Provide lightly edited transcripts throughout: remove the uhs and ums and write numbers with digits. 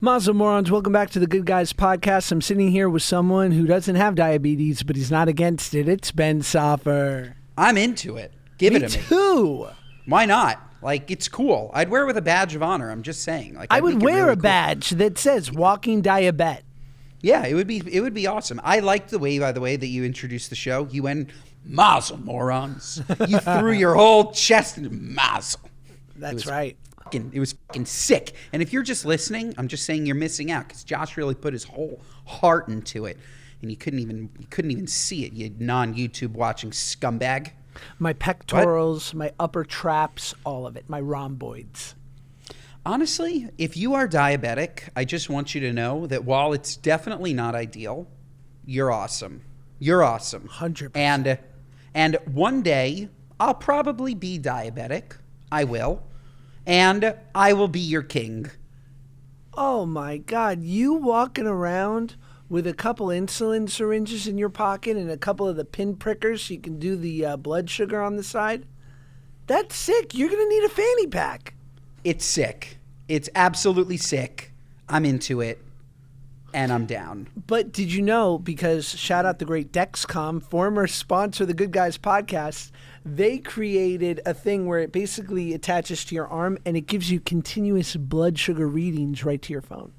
Mazel Morons, welcome back to the Good Guys Podcast. I'm sitting here with someone who doesn't have diabetes, but he's not against it. It's Ben Soffer. I'm into it. Give it to me. Me too. Why not? Like, it's cool. I'd wear it with a badge of honor. I'm just saying. Like, I would wear really a badge that says walking diabet. Yeah, it would be awesome. I liked the way, by the way, that you introduced the show. You went, Mazel Morons. You threw your whole chest into Mazel. That's right. It was fucking sick. And if you're just listening, I'm just saying you're missing out because Josh really put his whole heart into it, and you couldn't even see it. You non-YouTube watching scumbag. My pectorals, my upper traps, all of it. My rhomboids. Honestly, if you are diabetic, I just want you to know that while it's definitely not ideal, you're awesome. You're awesome. 100%. And one day I'll probably be diabetic. I will. And I will be your king. Oh my God. You walking around with a couple insulin syringes in your pocket and a couple of the pin prickers so you can do the blood sugar on the side? That's sick. You're going to need a fanny pack. It's sick. It's absolutely sick. I'm into it. And I'm down. But did you know, because shout out the great Dexcom, former sponsor of the Good Guys Podcast, they created a thing where it basically attaches to your arm and it gives you continuous blood sugar readings right to your phone.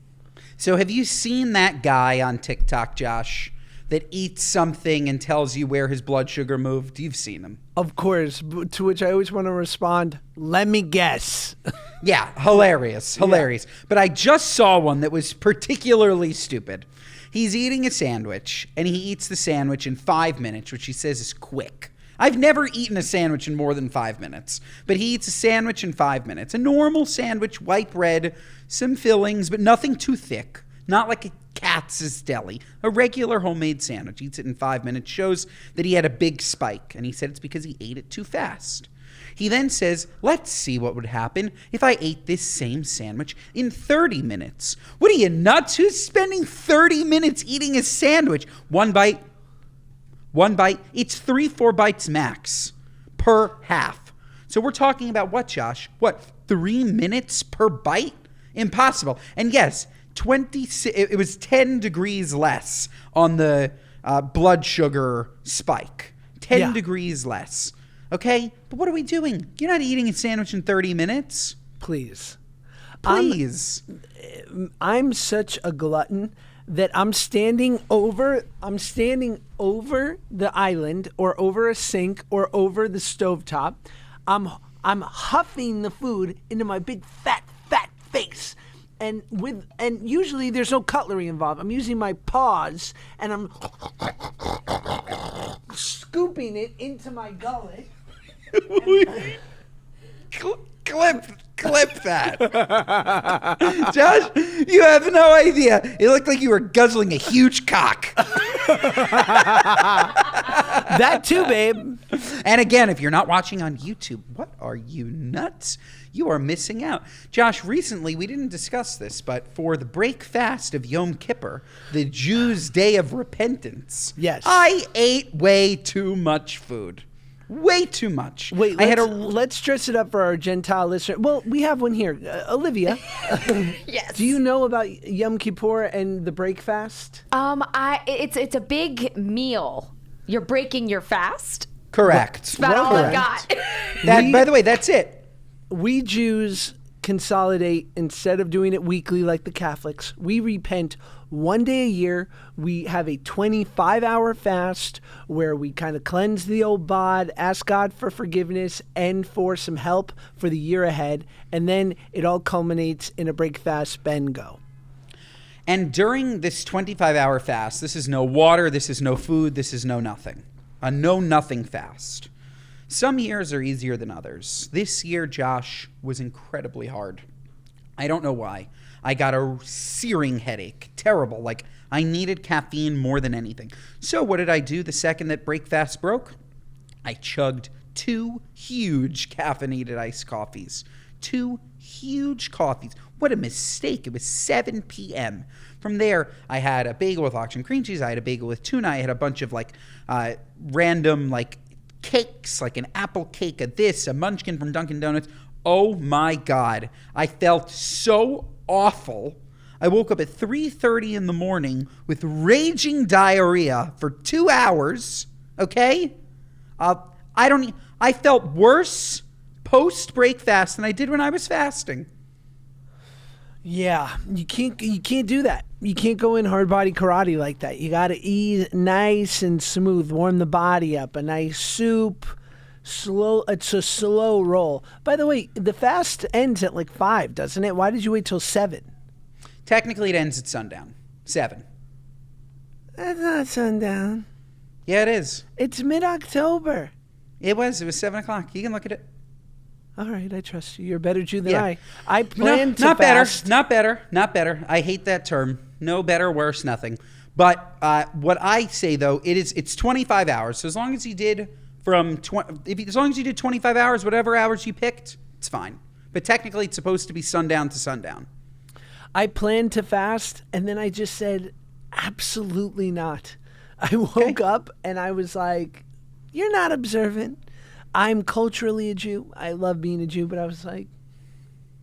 So have you seen that guy on TikTok, Josh, that eats something and tells you where his blood sugar moved? You've seen him. Of course, to which I always want to respond, let me guess. Yeah, hilarious. Yeah. But I just saw one that was particularly stupid. He's eating a sandwich, and he eats the sandwich in 5 minutes, which he says is quick. I've never eaten a sandwich in more than 5 minutes, but he eats a sandwich in 5 minutes. A normal sandwich, white bread, some fillings, but nothing too thick. Not like a Katz's Deli. A regular homemade sandwich. Eats it in 5 minutes. Shows that he had a big spike, and he said it's because he ate it too fast. He then says, let's see what would happen if I ate this same sandwich in 30 minutes. What are you, nuts? Who's spending 30 minutes eating a sandwich? One bite. It's 3-4 bites max per half. So we're talking about what, Josh? What, 3 minutes per bite? Impossible. And yes, it was 10 degrees less on the blood sugar spike. 10 degrees less. Okay? But what are we doing? You're not eating a sandwich in 30 minutes. Please. I'm such a glutton that I'm standing over the island or over a sink or over the stovetop. I'm huffing the food into my big fat face. And usually there's no cutlery involved. I'm using my paws and I'm scooping it into my gullet. Clip that. Josh, you have no idea. It looked like you were guzzling a huge cock. That too, babe. And again, if you're not watching on YouTube, what are you, nuts? You are missing out. Josh, recently, we didn't discuss this, but for the break fast of Yom Kippur, the Jews' day of repentance, yes, I ate way too much food. Way too much. Wait, let's dress it up for our Gentile listener. Well, we have one here. Olivia. Yes. Do you know about Yom Kippur and the break fast? It's a big meal. You're breaking your fast? Correct. That's about all I've got. By the way, that's it. We Jews consolidate instead of doing it weekly like the Catholics. We repent one day a year. We have a 25-hour fast where we kind of cleanse the old bod, ask God for forgiveness and for some help for the year ahead. And then it all culminates in a break fast, Ben, go. And during this 25-hour fast, this is no water, this is no food, this is no nothing. A no-nothing fast. Some years are easier than others. This year, Josh, was incredibly hard. I don't know why. I got a searing headache. Terrible. Like, I needed caffeine more than anything. So what did I do the second that break fast broke? I chugged 2 huge caffeinated iced coffees. 2 huge coffees. What a mistake. It was 7 p.m. From there, I had a bagel with lox and cream cheese. I had a bagel with tuna. I had a bunch of, random, cakes, like an apple cake, a munchkin from Dunkin' Donuts. Oh my God. I felt so awful. I woke up at 3:30 in the morning with raging diarrhea for 2 hours. Okay? I felt worse post-break fast than I did when I was fasting. Yeah, you can't do that. You can't go in hard body karate like that. You got to eat nice and smooth, warm the body up. A nice soup, slow. It's a slow roll. By the way, the fast ends at like 5, doesn't it? Why did you wait till 7? Technically, it ends at sundown. 7. That's not sundown. Yeah, it is. It's mid-October. It was 7 o'clock. You can look at it. All right, I trust you. You're a better Jew than Yeah. I. I plan to not fast. Not better. I hate that term. No better, worse, nothing. But what I say though, it's 25 hours. So as long as you did as long as you did 25 hours, whatever hours you picked, it's fine. But technically, it's supposed to be sundown to sundown. I planned to fast, and then I just said, absolutely not. I woke up and I was like, you're not observant. I'm culturally a Jew. I love being a Jew, but I was like,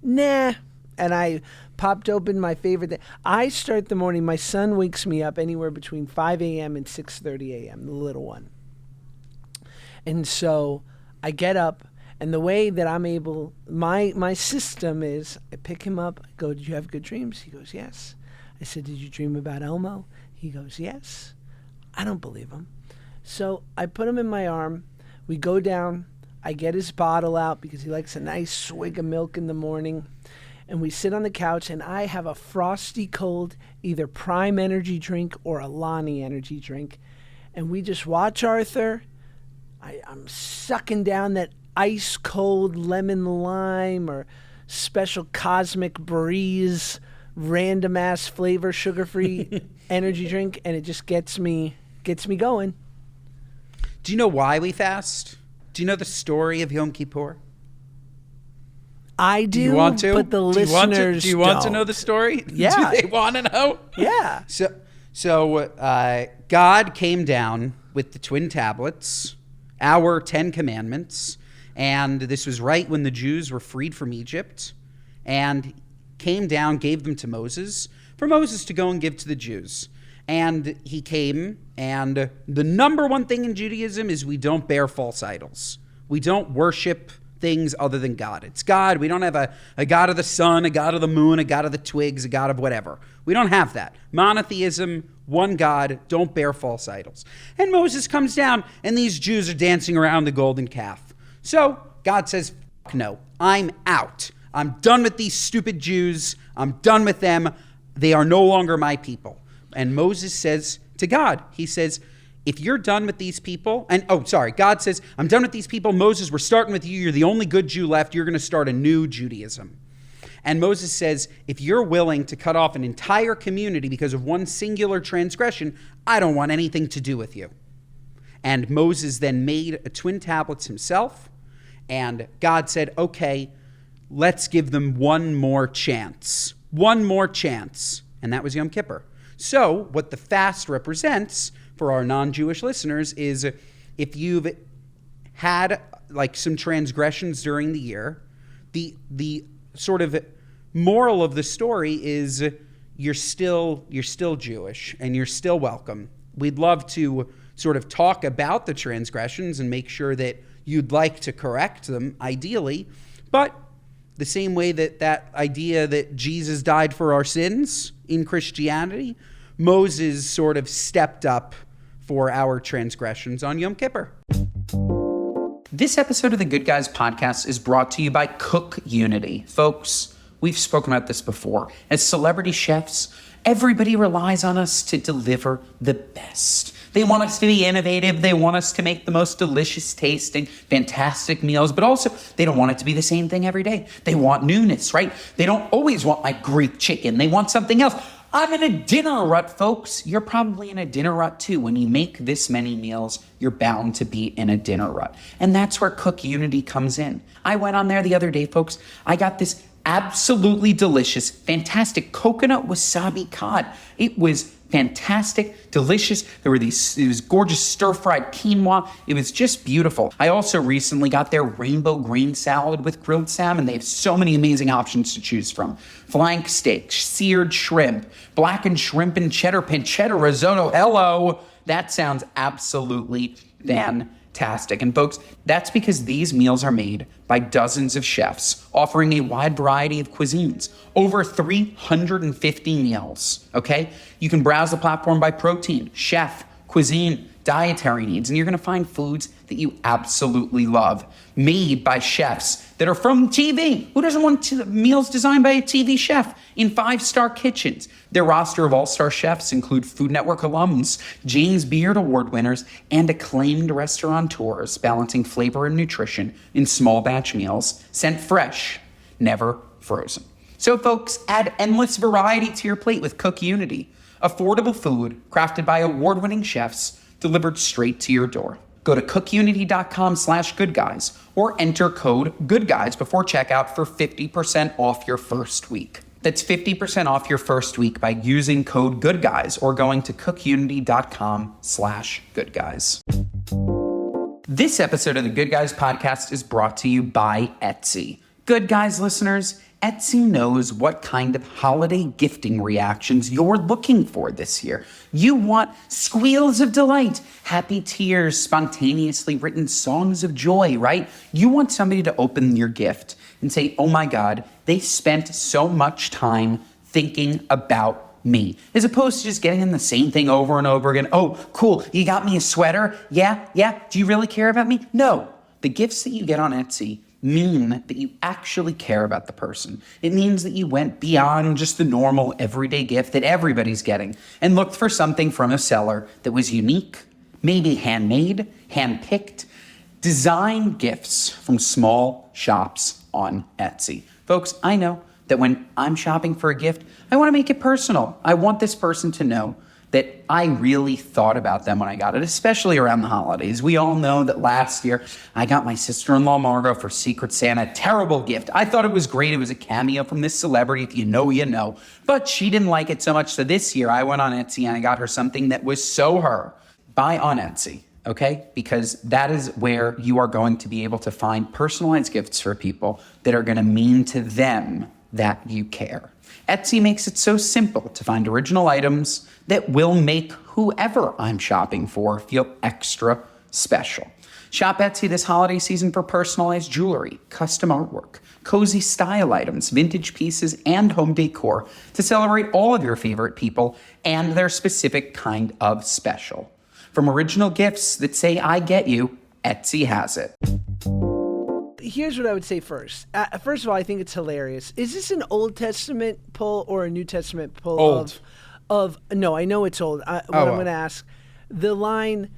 nah. And I popped open my favorite thing. I start the morning, my son wakes me up anywhere between 5 a.m. and 6:30 a.m., the little one. And so I get up, and the way that I'm able, my system is, I pick him up, I go, did you have good dreams? He goes, yes. I said, did you dream about Elmo? He goes, yes. I don't believe him. So I put him in my arm. We go down. I get his bottle out because he likes a nice swig of milk in the morning. And we sit on the couch, and I have a frosty cold, either Prime energy drink or a Lonnie energy drink. And we just watch Arthur. I'm sucking down that ice cold lemon lime or special cosmic breeze, random ass flavor, sugar-free energy drink. And it just gets me going. Do you know why we fast? Do you know the story of Yom Kippur? I do, you want to? But the listeners do you want to don't. know the story? Yeah. Do they want to know? Yeah. So God came down with the twin tablets, our 10 commandments, and this was right when the Jews were freed from Egypt, and came down, gave them to Moses, for Moses to go and give to the Jews. And he came, and the number one thing in Judaism is we don't bear false idols. We don't worship things other than God. It's God. We don't have a God of the sun, a God of the moon, a God of the twigs, a God of whatever. We don't have that. Monotheism, one God, don't bear false idols. And Moses comes down, and these Jews are dancing around the golden calf. So God says, no, I'm out. I'm done with these stupid Jews. I'm done with them. They are no longer my people. And Moses says to God, he says, if you're done with these people, God says, I'm done with these people. Moses, we're starting with you. You're the only good Jew left. You're going to start a new Judaism. And Moses says, if you're willing to cut off an entire community because of one singular transgression, I don't want anything to do with you. And Moses then made a twin tablets himself. And God said, okay, let's give them one more chance. One more chance. And that was Yom Kippur. So what the fast represents for our non-Jewish listeners is if you've had like some transgressions during the year, the sort of moral of the story is you're still Jewish and you're still welcome. We'd love to sort of talk about the transgressions and make sure that you'd like to correct them, ideally, but the same way that idea that Jesus died for our sins in Christianity, Moses sort of stepped up for our transgressions on Yom Kippur. This episode of the Good Guys podcast is brought to you by Cook Unity. Folks, we've spoken about this before. As celebrity chefs, everybody relies on us to deliver the best. They want us to be innovative. They want us to make the most delicious tasting, fantastic meals, but also they don't want it to be the same thing every day. They want newness, right? They don't always want like Greek chicken. They want something else. I'm in a dinner rut, folks. You're probably in a dinner rut too. When you make this many meals, you're bound to be in a dinner rut. And that's where Cook Unity comes in. I went on there the other day, folks. I got this absolutely delicious, fantastic coconut wasabi cod. It was fantastic, delicious. It was gorgeous stir-fried quinoa. It was just beautiful. I also recently got their rainbow green salad with grilled salmon. They have so many amazing options to choose from. Flank steak, seared shrimp, blackened shrimp and pancetta risotto. Hello. That sounds absolutely fantastic. And folks, that's because these meals are made by dozens of chefs offering a wide variety of cuisines, over 350 meals, okay? You can browse the platform by protein, chef, cuisine, dietary needs, and you're gonna find foods that you absolutely love, made by chefs that are from TV. Who doesn't want meals designed by a TV chef in 5-star kitchens? Their roster of all-star chefs include Food Network alums, James Beard Award winners, and acclaimed restaurateurs, balancing flavor and nutrition in small batch meals, sent fresh, never frozen. So folks, add endless variety to your plate with Cook Unity. Affordable food crafted by award-winning chefs delivered straight to your door. Go to cookunity.com/goodguys or enter code GOODGUYS before checkout for 50% off your first week. That's 50% off your first week by using code GOODGUYS or going to cookunity.com/goodguys. This episode of the Good Guys podcast is brought to you by Etsy. Good Guys listeners, Etsy knows what kind of holiday gifting reactions you're looking for this year. You want squeals of delight, happy tears, spontaneously written songs of joy, right? You want somebody to open your gift and say, oh my God, they spent so much time thinking about me, as opposed to just getting them the same thing over and over again. Oh, cool, you got me a sweater? Yeah, do you really care about me? No, the gifts that you get on Etsy mean that you actually care about the person. It means that you went beyond just the normal everyday gift that everybody's getting and looked for something from a seller that was unique, maybe handmade, handpicked, designed gifts from small shops on Etsy. Folks, I know that when I'm shopping for a gift, I want to make it personal. I want this person to know that I really thought about them when I got it, especially around the holidays. We all know that last year I got my sister-in-law Margot for Secret Santa, a terrible gift. I thought it was great. It was a cameo from this celebrity. If you know, you know. But she didn't like it so much. So this year I went on Etsy and I got her something that was so her. Buy on Etsy, okay? Because that is where you are going to be able to find personalized gifts for people that are going to mean to them that you care. Etsy makes it so simple to find original items that will make whoever I'm shopping for feel extra special. Shop Etsy this holiday season for personalized jewelry, custom artwork, cozy style items, vintage pieces, and home decor to celebrate all of your favorite people and their specific kind of special. From original gifts that say, I get you, Etsy has it. Here's what I would say first. First of all, I think it's hilarious. Is this an Old Testament pull or a New Testament pull? Old. No, I know it's old. I'm going to ask, the line,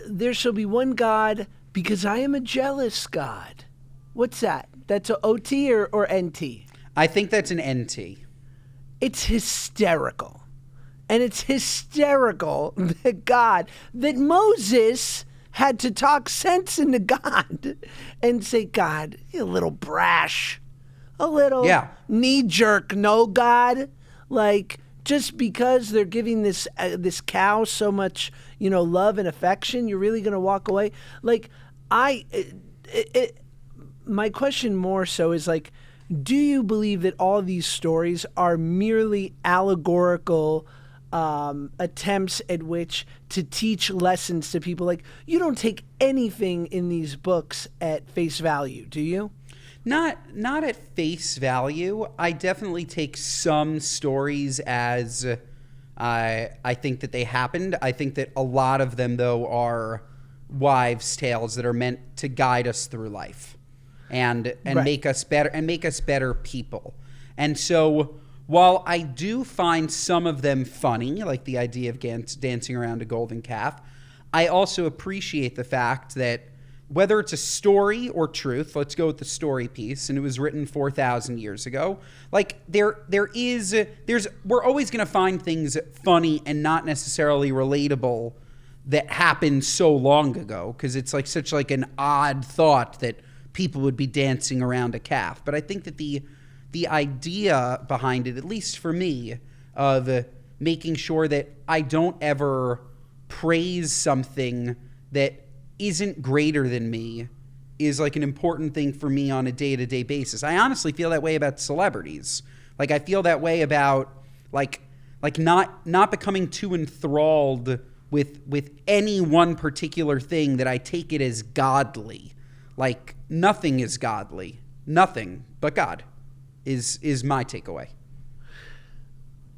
there shall be one God because I am a jealous God. What's that? That's a OT or NT? I think that's an NT. It's hysterical. And it's hysterical that Moses had to talk sense into God and say, God, you're a little brash, a little knee-jerk, no, God? Like, just because they're giving this cow so much, love and affection, you're really going to walk away? Like, my question more so is, like, do you believe that all these stories are merely allegorical attempts at which to teach lessons to people? Like, you don't take anything in these books at face value, do you? Not at face value. I definitely take some stories as I think that they happened. I think that a lot of them, though, are wives' tales that are meant to guide us through life and right. make us better people. And so, while I do find some of them funny, like the idea of dancing around a golden calf, I also appreciate the fact that whether it's a story or truth, let's go with the story piece, and it was written 4,000 years ago, like we're always going to find things funny and not necessarily relatable that happened so long ago, because it's like such like an odd thought that people would be dancing around a calf. But I think that the idea behind it, at least for me, of making sure that I don't ever praise something that isn't greater than me is like an important thing for me on a day-to-day basis. I honestly feel that way about celebrities. Like I feel that way about like not becoming too enthralled with any one particular thing that I take it as godly. Like nothing is godly. Nothing but God is my takeaway.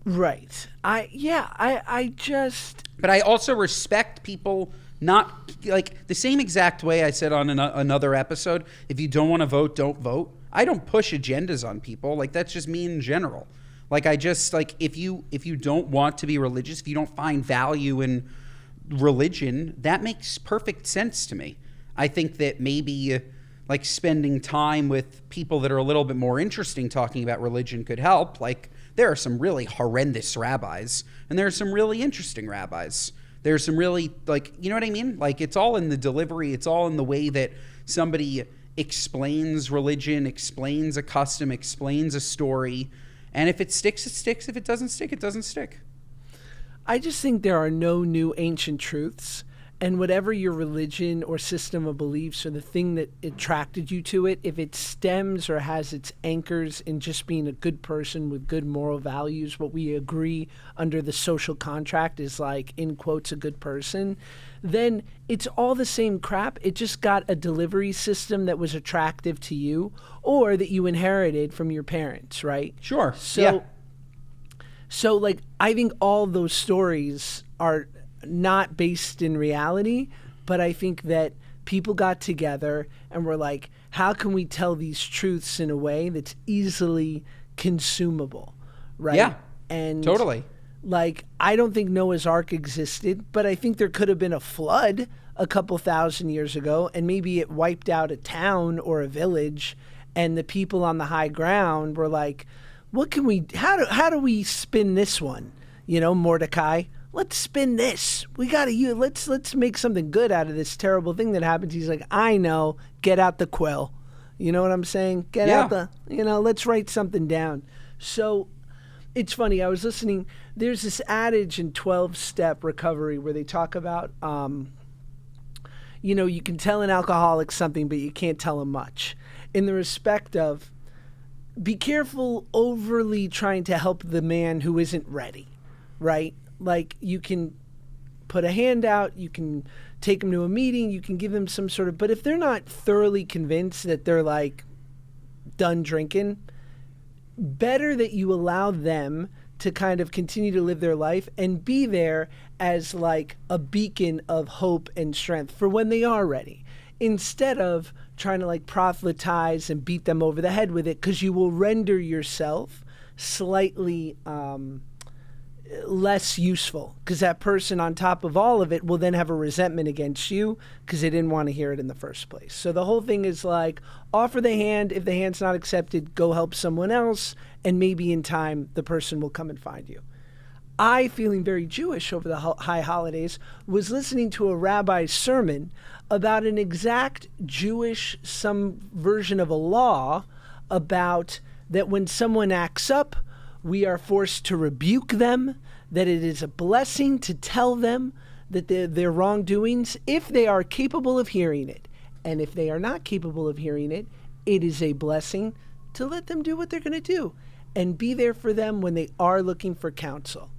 Right. I just... But I also respect people not, like, the same exact way I said on another episode, if you don't want to vote, don't vote. I don't push agendas on people. Like, that's just me in general. Like, I just, like, if you don't want to be religious, if you don't find value in religion, that makes perfect sense to me. I think that maybe, like, spending time with people that are a little bit more interesting talking about religion could help. Like, there are some really horrendous rabbis, and there are some really interesting rabbis. There's some really, like, you know what I mean? Like, it's all in the delivery. It's all in the way that somebody explains religion, explains a custom, explains a story. And if it sticks, it sticks. If it doesn't stick, it doesn't stick. I just think there are no new ancient truths. And whatever your religion or system of beliefs or the thing that attracted you to it, if it stems or has its anchors in just being a good person with good moral values, what we agree under the social contract is like, in quotes, a good person, then it's all the same crap. It just got a delivery system that was attractive to you or that you inherited from your parents, right? Sure. So like, I think all those stories are not based in reality, but I think that people got together and were like, how can we tell these truths in a way that's easily consumable, right? Yeah, and totally. Like, I don't think Noah's Ark existed, but I think there could have been a flood a couple thousand years ago, and maybe it wiped out a town or a village, and the people on the high ground were like, what can we, how do we spin this one? You know, Mordecai, let's spin this. We got to let's make something good out of this terrible thing that happens. He's like, I know, get out the quill. You know what I'm saying? Get out let's write something down. So it's funny. I was listening. There's this adage in 12-step recovery where they talk about, you can tell an alcoholic something, but you can't tell him much. In the respect of, be careful overly trying to help the man who isn't ready, right? Like, you can put a hand out, you can take them to a meeting, you can give them some sort of, but if they're not thoroughly convinced that they're like done drinking, better that you allow them to kind of continue to live their life and be there as like a beacon of hope and strength for when they are ready, instead of trying to like proselytize and beat them over the head with it, because you will render yourself slightly less useful, because that person on top of all of it will then have a resentment against you because they didn't want to hear it in the first place. So the whole thing is like, offer the hand. If the hand's not accepted, go help someone else, and maybe in time the person will come and find you. I, feeling very Jewish over the high holidays, was listening to a rabbi's sermon about an exact Jewish, some version of a law about that when someone acts up, we are forced to rebuke them, that it is a blessing to tell them that their wrongdoings, if they are capable of hearing it. And if they are not capable of hearing it, it is a blessing to let them do what they're going to do and be there for them when they are looking for counsel.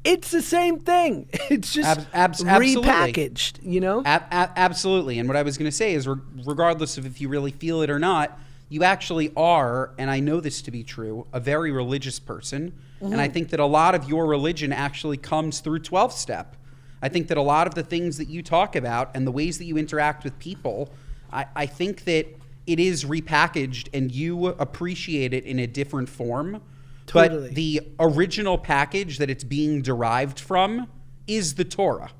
It's the same thing. It's just repackaged, you know? Absolutely. And what I was going to say is, regardless of if you really feel it or not, you actually are, and I know this to be true, a very religious person. Mm-hmm. And I think that a lot of your religion actually comes through 12-step. I think that a lot of the things that you talk about and the ways that you interact with people, I think that it is repackaged and you appreciate it in a different form. Totally. But the original package that it's being derived from is the Torah.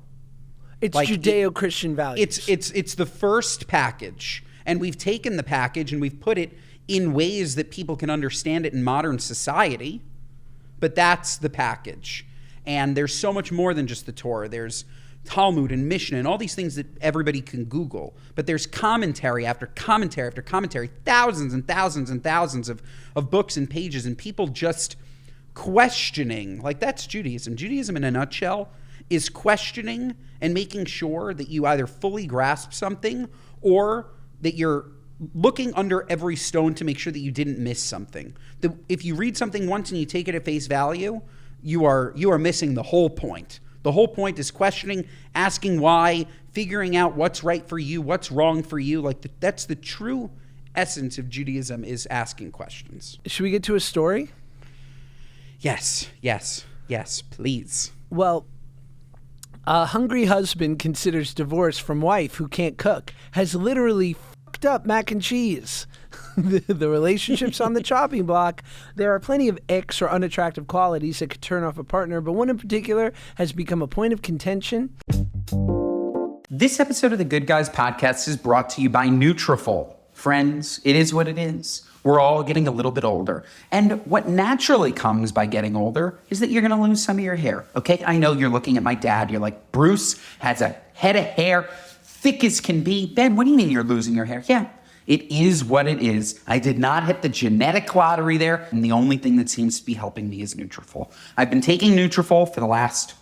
It's like Judeo-Christian values. It's the first package. And we've taken the package and we've put it in ways that people can understand it in modern society. But that's the package. And there's so much more than just the Torah. There's Talmud and Mishnah and all these things that everybody can Google. But there's commentary after commentary after commentary, thousands and thousands and thousands of books and pages. And people just questioning, like that's Judaism. Judaism in a nutshell is questioning and making sure that you either fully grasp something or that you're looking under every stone to make sure that you didn't miss something. If you read something once and you take it at face value, you are missing the whole point. The whole point is questioning, asking why, figuring out what's right for you, what's wrong for you. Like that's the true essence of Judaism, is asking questions. Should we get to a story? Yes, please. Well, a hungry husband considers divorce from wife who can't cook, has literally fucked up mac and cheese. The relationship's on the chopping block. There are plenty of icks or unattractive qualities that could turn off a partner, but one in particular has become a point of contention. This episode of the Good Guys podcast is brought to you by Nutrafol. Friends, it is what it is. We're all getting a little bit older. And what naturally comes by getting older is that you're going to lose some of your hair, okay? I know you're looking at my dad. You're like, Bruce has a head of hair, thick as can be. Ben, what do you mean you're losing your hair? Yeah, it is what it is. I did not hit the genetic lottery there, and the only thing that seems to be helping me is Nutrafol. I've been taking Nutrafol for the last,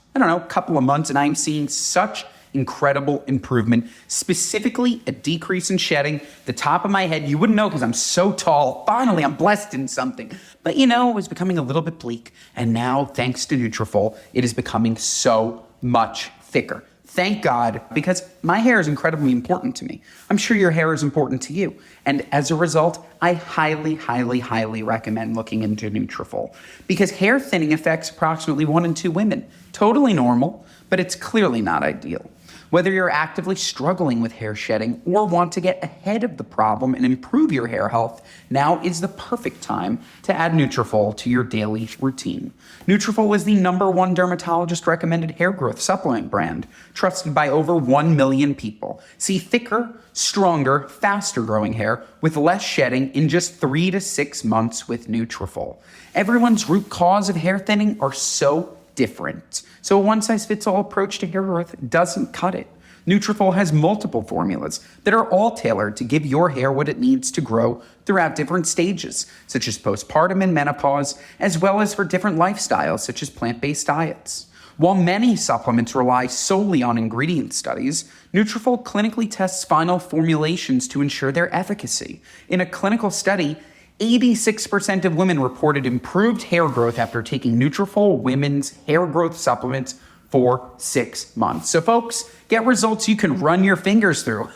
couple of months, and I'm seeing such incredible improvement, specifically a decrease in shedding. The top of my head, you wouldn't know because I'm so tall. Finally, I'm blessed in something. But it was becoming a little bit bleak. And now, thanks to Nutrafol, it is becoming so much thicker. Thank God, because my hair is incredibly important to me. I'm sure your hair is important to you. And as a result, I highly, highly, highly recommend looking into Nutrafol, because hair thinning affects approximately 1 in 2 women. Totally normal, but it's clearly not ideal. Whether you're actively struggling with hair shedding or want to get ahead of the problem and improve your hair health, now is the perfect time to add Nutrafol to your daily routine. Nutrafol is the #1 dermatologist recommended hair growth supplement brand, trusted by over 1 million people. See thicker, stronger, faster growing hair with less shedding in just 3 to 6 months with Nutrafol. Everyone's root cause of hair thinning are so different. So a one-size-fits-all approach to hair growth doesn't cut it. Nutrafol has multiple formulas that are all tailored to give your hair what it needs to grow throughout different stages, such as postpartum and menopause, as well as for different lifestyles, such as plant-based diets. While many supplements rely solely on ingredient studies, Nutrafol clinically tests final formulations to ensure their efficacy. In a clinical study, 86% of women reported improved hair growth after taking Nutrafol women's hair growth supplements for 6 months. So folks, get results you can run your fingers through.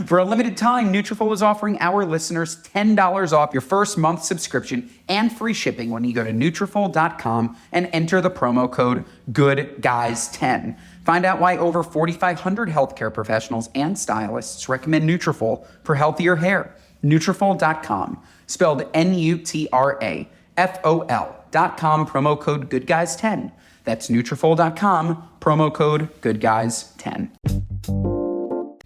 For a limited time, Nutrafol is offering our listeners $10 off your first month subscription and free shipping when you go to Nutrafol.com and enter the promo code GOODGUYS10. Find out why over 4,500 healthcare professionals and stylists recommend Nutrafol for healthier hair. Nutrafol.com, spelled Nutrafol.com, promo code GOODGUYS10. That's Nutrafol.com, promo code GOODGUYS10.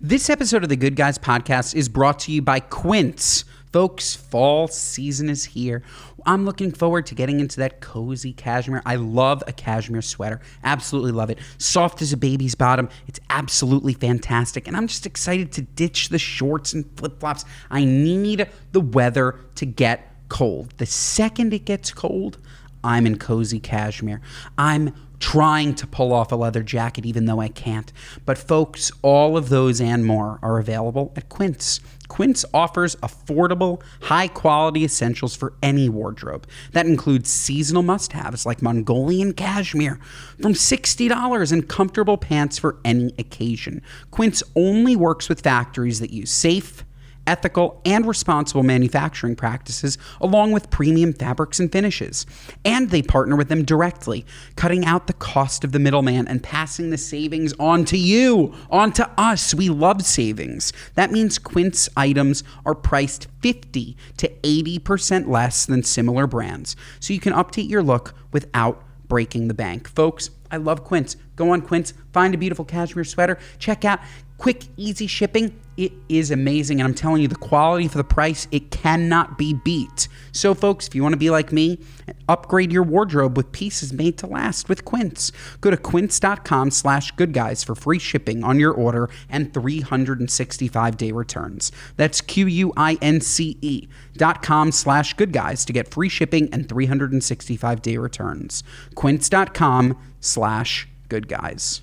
This episode of the Good Guys podcast is brought to you by Quince. Folks, fall season is here. I'm looking forward to getting into that cozy cashmere. I love a cashmere sweater. Absolutely love it. Soft as a baby's bottom. It's absolutely fantastic. And I'm just excited to ditch the shorts and flip-flops. I need the weather to get cold. The second it gets cold, I'm in cozy cashmere. I'm trying to pull off a leather jacket even though I can't. But folks, all of those and more are available at Quince. Quince offers affordable, high-quality essentials for any wardrobe. That includes seasonal must-haves like Mongolian cashmere from $60 and comfortable pants for any occasion. Quince only works with factories that use safe, ethical, and responsible manufacturing practices, along with premium fabrics and finishes. And they partner with them directly, cutting out the cost of the middleman and passing the savings on to you, on to us. We love savings. That means Quince items are priced 50 to 80% less than similar brands, so you can update your look without breaking the bank. Folks, I love Quince. Go on Quince, find a beautiful cashmere sweater, check out quick, easy shipping. It is amazing, and I'm telling you, the quality for the price, it cannot be beat. So, folks, if you want to be like me, upgrade your wardrobe with pieces made to last with Quince. Go to quince.com/goodguys for free shipping on your order and 365-day returns. That's QUINCE.com/goodguys to get free shipping and 365-day returns. Quince.com/goodguys.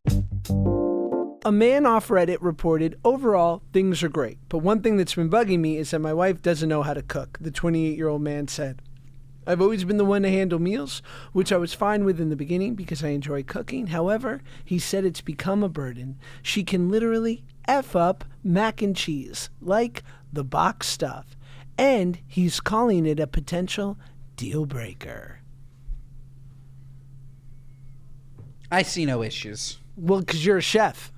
A man off Reddit reported, overall, things are great. But one thing that's been bugging me is that my wife doesn't know how to cook, the 28-year-old man said. I've always been the one to handle meals, which I was fine with in the beginning because I enjoy cooking. However, he said it's become a burden. She can literally F up mac and cheese, like the box stuff. And he's calling it a potential deal breaker. I see no issues. Well, because you're a chef.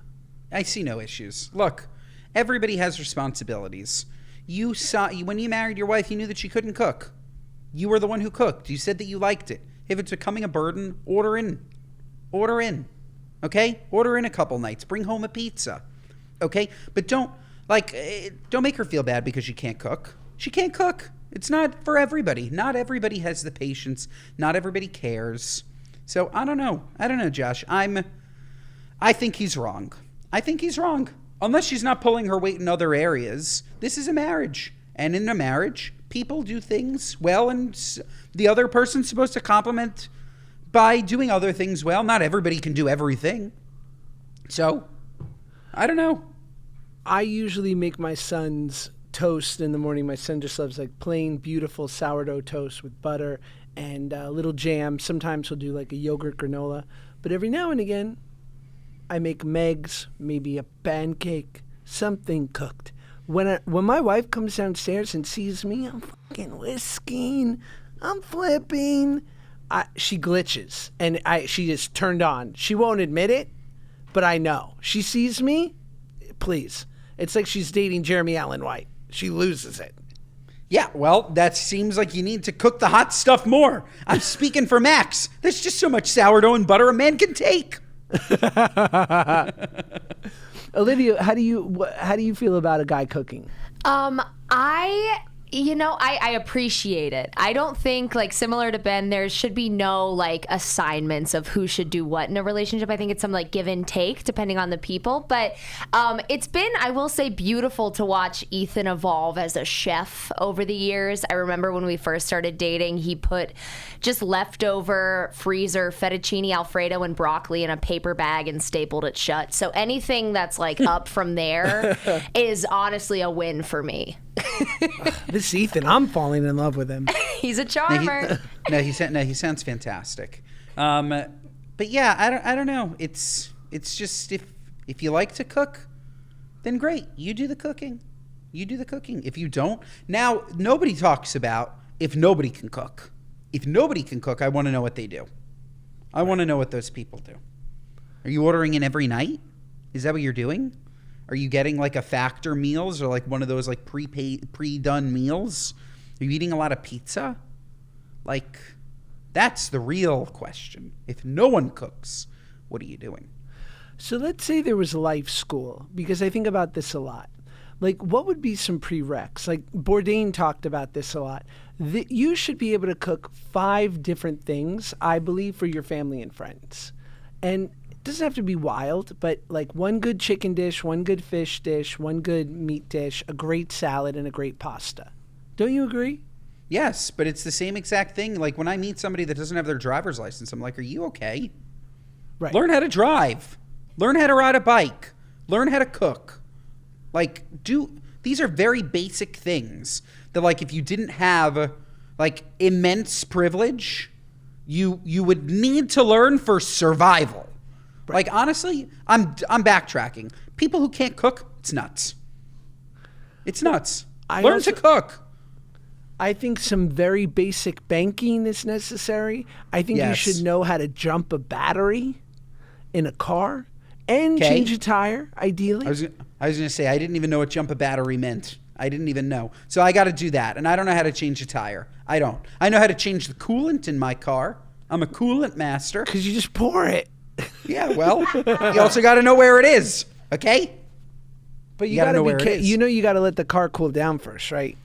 I see no issues. Look, everybody has responsibilities. You saw when you married your wife, you knew that she couldn't cook. You were the one who cooked. You said that you liked it. If it's becoming a burden, order in. Order in. Okay? Order in a couple nights. Bring home a pizza. Okay? But don't make her feel bad because she can't cook. She can't cook. It's not for everybody. Not everybody has the patience. Not everybody cares. So I don't know. Josh. I think he's wrong. Unless she's not pulling her weight in other areas. This is a marriage. And in a marriage, people do things well, and the other person's supposed to compliment by doing other things well. Not everybody can do everything. So, I don't know. I usually make my son's toast in the morning. My son just loves like plain, beautiful sourdough toast with butter and a little jam. Sometimes he'll do like a yogurt granola. But every now and again, I make Megs, maybe a pancake, something cooked. When my wife comes downstairs and sees me, I'm fucking whisking, I'm flipping. She glitches, and she is turned on. She won't admit it, but I know. She sees me, please. It's like she's dating Jeremy Allen White. She loses it. Yeah, well, that seems like you need to cook the hot stuff more. I'm speaking for Max. There's just so much sourdough and butter a man can take. Olivia, how do you feel about a guy cooking? I appreciate it. I don't think, like, similar to Ben, there should be no, like, assignments of who should do what in a relationship. I think it's some, like, give and take depending on the people. But it's been, I will say, beautiful to watch Ethan evolve as a chef over the years. I remember when we first started dating, he put just leftover freezer fettuccine Alfredo and broccoli in a paper bag and stapled it shut. So anything that's, like, up from there is honestly a win for me. This Ethan, I'm falling in love with him. He's a charmer. He sounds fantastic. But yeah, I don't know. It's just if you like to cook, then great. You do the cooking. If you don't, now nobody talks about if nobody can cook. If nobody can cook, I want to know what they do. I want to know what those people do. Are you ordering in every night? Is that what you're doing? Are you getting like a Factor meals or like one of those like pre-done meals? Are you eating a lot of pizza? Like, that's the real question. If no one cooks, what are you doing? So let's say there was life school, because I think about this a lot. Like, what would be some prereqs? Like, Bourdain talked about this a lot. You should be able to cook 5 different things, I believe, for your family and friends. And it doesn't have to be wild, but like one good chicken dish, one good fish dish, one good meat dish, a great salad, and a great pasta. Don't you agree? Yes, but it's the same exact thing. Like when I meat somebody that doesn't have their driver's license, I'm like, are you okay? Right. Learn how to drive. Learn how to ride a bike. Learn how to cook. Like, these are very basic things that, like, if you didn't have like immense privilege, you would need to learn for survival. Right. Like, honestly, I'm backtracking. People who can't cook, it's nuts. It's nuts. Learn to cook. I think some very basic banking is necessary. I think you should know how to jump a battery in a car and change a tire, ideally. I was going to say, I didn't even know what jump a battery meant. I didn't even know. So I got to do that. And I don't know how to change a tire. I don't. I know how to change the coolant in my car. I'm a coolant master. Because you just pour it. Yeah, well, you also got to know where it is, okay? But you gotta gotta know be where it is. you gotta let the car cool down first, right?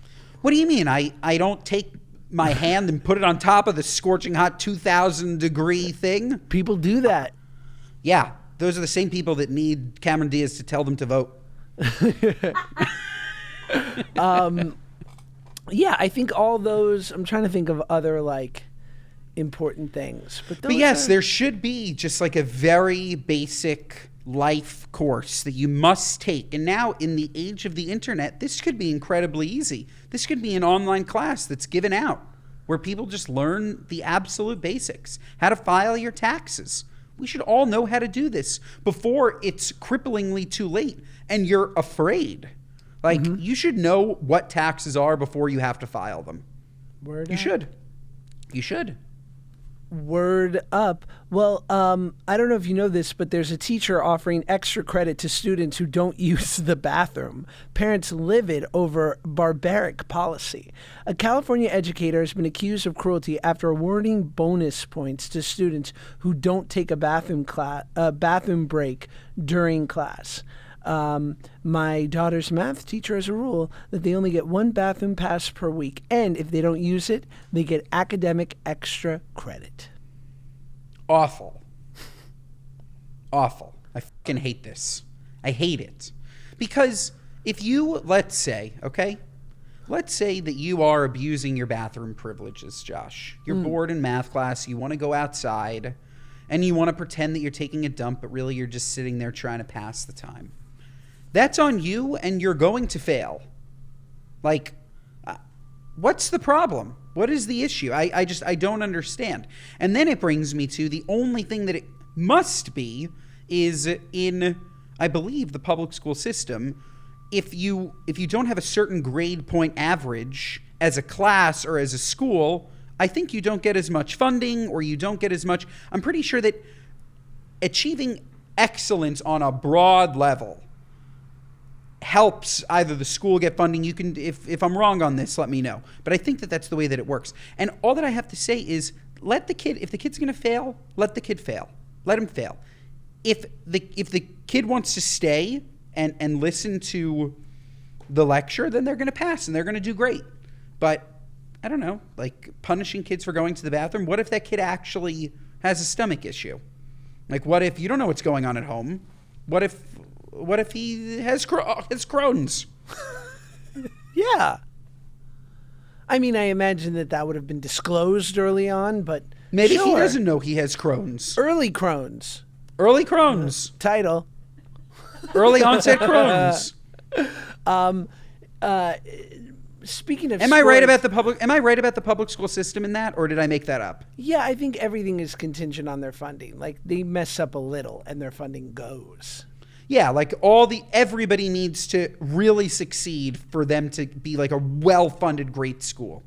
What do you mean? I don't take my hand and put it on top of the scorching hot 2,000 degree thing? People do that. Yeah, those are the same people that need Cameron Diaz to tell them to vote. Yeah, I think all those. I'm trying to think of other like important things, But yes, there should be just like a very basic life course that you must take. And now in the age of the internet, this could be incredibly easy. This could be an online class that's given out where people just learn the absolute basics, how to file your taxes. We should all know how to do this before it's cripplingly too late and you're afraid. Like, you should know what taxes are before you have to file them. You should. Word up. Well, I don't know if you know this, but there's a teacher offering extra credit to students who don't use the bathroom. Parents livid over barbaric policy. A California educator has been accused of cruelty after awarding bonus points to students who don't take a bathroom break during class. My daughter's math teacher has a rule that they only get one bathroom pass per week, and if they don't use it, they get academic extra credit. Awful. Awful. I fucking hate this. I hate it. Because if you, let's say that you are abusing your bathroom privileges, Josh. You're bored in math class, you want to go outside, and you want to pretend that you're taking a dump, but really you're just sitting there trying to pass the time. That's on you, and you're going to fail. Like, what's the problem? What is the issue? I don't understand. And then it brings me to the only thing that it must be is in, I believe, the public school system. If you don't have a certain grade point average as a class or as a school, I think you don't get as much funding, or you don't get as much. I'm pretty sure that achieving excellence on a broad level helps either the school get funding. You can, if I'm wrong on this, let me know. But I think that that's the way that it works. And all that I have to say is, if the kid's going to fail, let the kid fail. Let him fail. If the kid wants to stay and listen to the lecture, then they're going to pass and they're going to do great. But I don't know, like punishing kids for going to the bathroom. What if that kid actually has a stomach issue? Like, what if you don't know what's going on at home? What if he has Crohn's? Yeah. I mean, I imagine that would have been disclosed early on, but Maybe sure. he doesn't know he has Crohn's. Early Crohn's. Early Crohn's. Title. Early onset Crohn's. Speaking of Am I right about the public school system in that, or did I make that up? Yeah, I think everything is contingent on their funding. Like, they mess up a little and their funding goes. Yeah, like everybody needs to really succeed for them to be like a well-funded great school.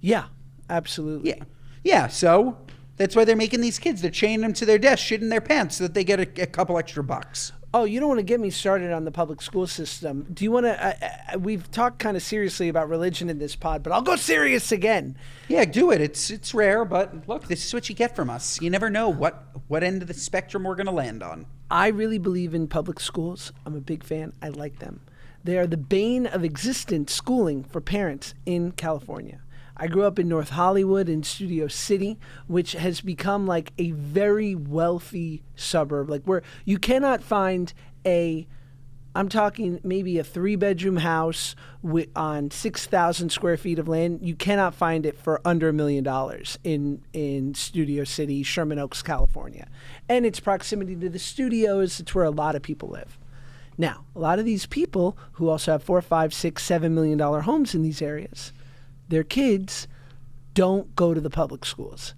Yeah, absolutely. Yeah, so that's why they're making these kids. They're chaining them to their desk, shitting their pants so that they get a couple extra bucks. Oh, you don't want to get me started on the public school system. Do you want to? We've talked kind of seriously about religion in this pod, but I'll go serious again. Yeah, do it. It's rare, but look, this is what you get from us. You never know what end of the spectrum we're going to land on. I really believe in public schools. I'm a big fan. I like them. They are the bane of existent schooling for parents in California. I grew up in North Hollywood in Studio City, which has become like a very wealthy suburb, like where you cannot find I'm talking maybe a 3-bedroom house on 6,000 square feet of land. You cannot find it for under $1 million in Studio City, Sherman Oaks, California. And its proximity to the studios, it's where a lot of people live. Now, a lot of these people who also have $4, $5, $6, $7 million homes in these areas, their kids don't go to the public schools.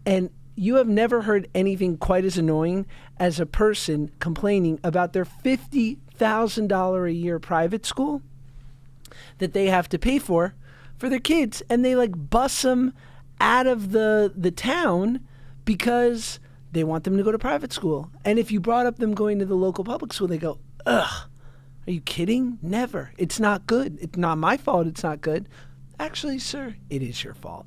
And you have never heard anything quite as annoying as a person complaining about their $50,000 a year private school that they have to pay for their kids. And they like bus them out of the town because they want them to go to private school. And if you brought up them going to the local public school, they go, ugh, are you kidding? Never. It's not good. It's not my fault it's not good. Actually, sir, it is your fault.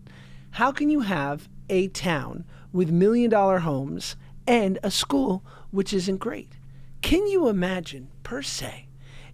How can you have a town with $1 million homes and a school which isn't great? Can you imagine, per se,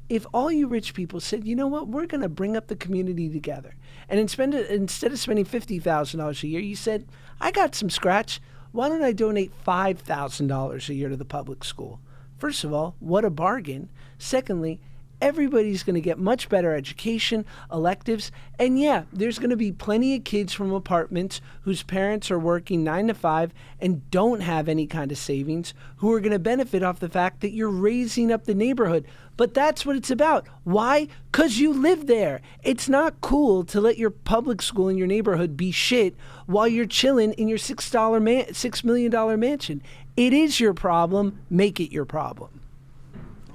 if all you rich people said, you know what, we're going to bring up the community together, and instead of spending $50,000 a year, you said, I got some scratch. Why don't I donate $5,000 a year to the public school? First of all, what a bargain. Secondly, everybody's going to get much better education, electives, and yeah, there's going to be plenty of kids from apartments whose parents are working 9 to 5 and don't have any kind of savings who are going to benefit off the fact that you're raising up the neighborhood. But that's what it's about. Why? Because you live there. It's not cool to let your public school in your neighborhood be shit while you're chilling in your $6 million mansion. It is your problem. Make it your problem.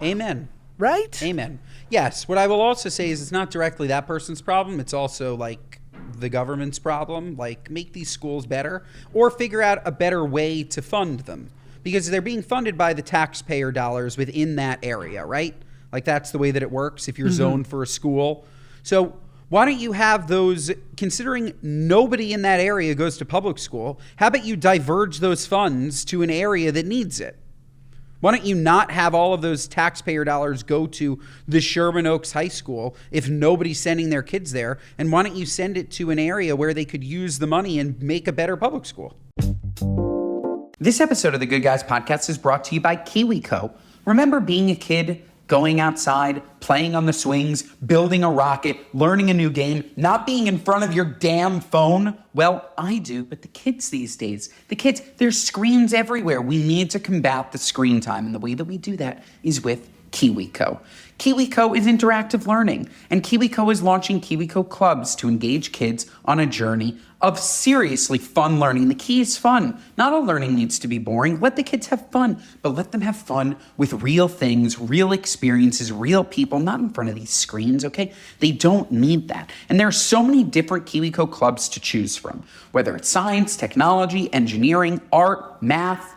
Amen. Right? Amen. Yes. What I will also say is it's not directly that person's problem. It's also like the government's problem. Like, make these schools better or figure out a better way to fund them, because they're being funded by the taxpayer dollars within that area, right? Like, that's the way that it works if you're zoned for a school. So why don't you have those, considering nobody in that area goes to public school, how about you diverge those funds to an area that needs it? Why don't you not have all of those taxpayer dollars go to the Sherman Oaks High School if nobody's sending their kids there? And why don't you send it to an area where they could use the money and make a better public school? This episode of the Good Guys Podcast is brought to you by Kiwi Co. Remember being a kid, going outside, playing on the swings, building a rocket, learning a new game, not being in front of your damn phone? Well, I do, but the kids these days, there's screens everywhere. We need to combat the screen time, and the way that we do that is with Kiwi Co. Kiwi Co is interactive learning, and Kiwi Co is launching Kiwi Co clubs to engage kids on a journey of seriously fun learning. The key is fun. Not all learning needs to be boring. Let the kids have fun, but let them have fun with real things, real experiences, real people, not in front of these screens, okay? They don't need that. And there are so many different Kiwi Co clubs to choose from, whether it's science, technology, engineering, art, math,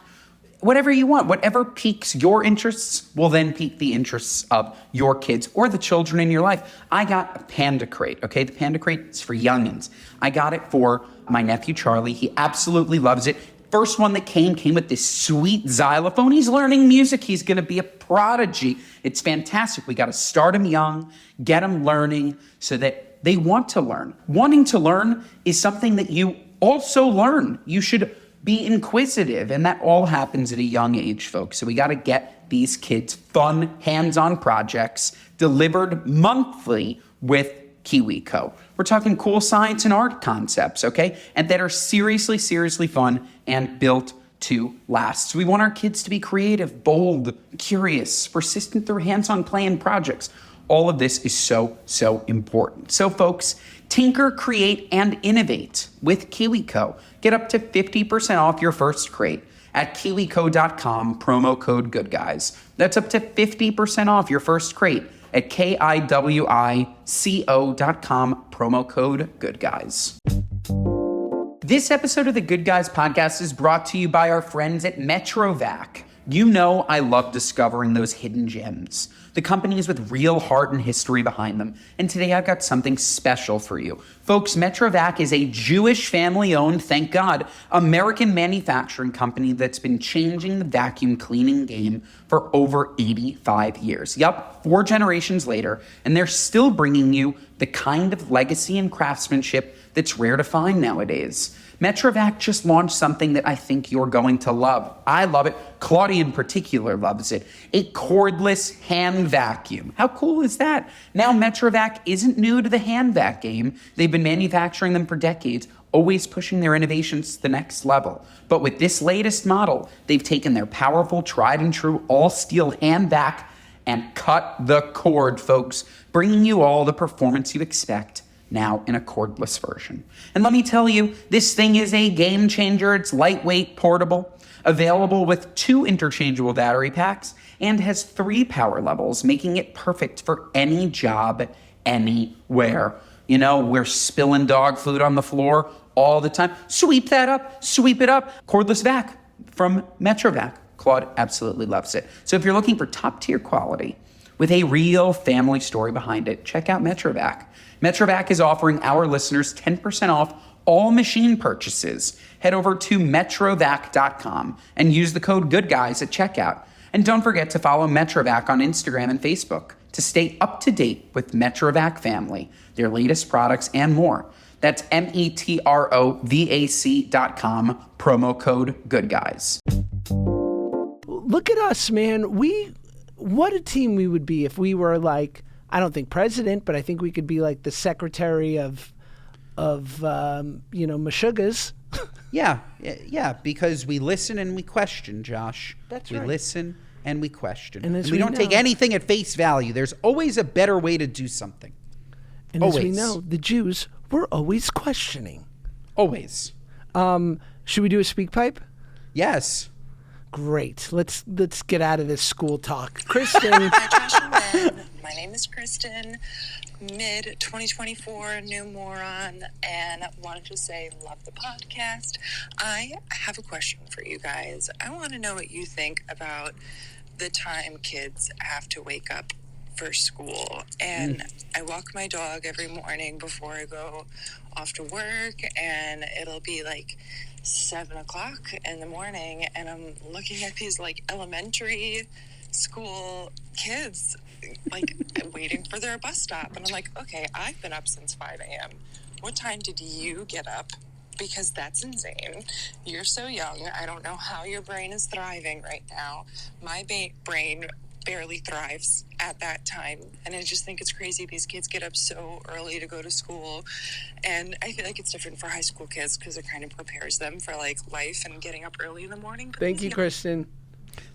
whatever you want, whatever piques your interests will then pique the interests of your kids or the children in your life. I got a Panda Crate, okay? The Panda Crate is for youngins. I got it for my nephew, Charlie. He absolutely loves it. First one that came with this sweet xylophone. He's learning music. He's going to be a prodigy. It's fantastic. We got to start him young, get him learning so that they want to learn. Wanting to learn is something that you also learn. You should be inquisitive, and that all happens at a young age, folks. So we got to get these kids fun, hands-on projects delivered monthly with Kiwi Co. We're talking cool science and art concepts, okay? And that are seriously, seriously fun and built to last. So we want our kids to be creative, bold, curious, persistent through hands-on play and projects. All of this is so, so important. So folks, tinker, create, and innovate with Kiwi Co. Get up to 50% off your first crate at kiwico.com, promo code GoodGuys. That's up to 50% off your first crate at kiwico.com, promo code GoodGuys. This episode of the Good Guys Podcast is brought to you by our friends at Metrovac. You know I love discovering those hidden gems, the companies with real heart and history behind them. And today I've got something special for you. Folks, Metrovac is a Jewish family-owned, thank God, American manufacturing company that's been changing the vacuum cleaning game for over 85 years. Yup, 4 generations later, and they're still bringing you the kind of legacy and craftsmanship that's rare to find nowadays. Metrovac just launched something that I think you're going to love. I love it. Claudia in particular loves it. A cordless hand vacuum. How cool is that? Now Metrovac isn't new to the hand vac game. They've been manufacturing them for decades, always pushing their innovations to the next level. But with this latest model, they've taken their powerful, tried and true all-steel hand vac and cut the cord, folks, bringing you all the performance you expect now in a cordless version. And let me tell you, this thing is a game changer. It's lightweight, portable, available with 2 interchangeable battery packs, and has 3 power levels, making it perfect for any job, anywhere. You know, we're spilling dog food on the floor all the time. Sweep that up, sweep it up. Cordless vac from Metrovac. Claude absolutely loves it. So if you're looking for top-tier quality with a real family story behind it, check out Metrovac. Metrovac is offering our listeners 10% off all machine purchases. Head over to metrovac.com and use the code GoodGuys at checkout. And don't forget to follow Metrovac on Instagram and Facebook. to stay up to date with Metrovac family, their latest products, and more. That's metrovac.com, promo code GOODGUYS. Look at us, man. What a team we would be if we were like, I don't think president, but I think we could be like the secretary of Meshuggahs. Yeah, because we listen and we question, Josh. That's right. We listen and we question. And we don't take anything at face value. There's always a better way to do something. And always. As we know, the Jews were always questioning. Always. Should we do a speak pipe? Yes. Great. Let's get out of this school talk. Kristen. Hi, Josh and Ben. My name is Kristen, mid-2024 new moron, and wanted to say love the podcast. I have a question for you guys. I want to know what you think about the time kids have to wake up for school. And I walk my dog every morning before I go off to work, and it'll be like 7 o'clock in the morning, and I'm looking at these like elementary school kids like waiting for their bus stop, and I'm like, okay, I've been up since 5 a.m. What time did you get up? Because that's insane. You're so young. I don't know how your brain is thriving right now. My brain barely thrives at that time, and I just think it's crazy these kids get up so early to go to school. And I feel like it's different for high school kids because it kind of prepares them for like life and getting up early in the morning. Thank you, Kristen.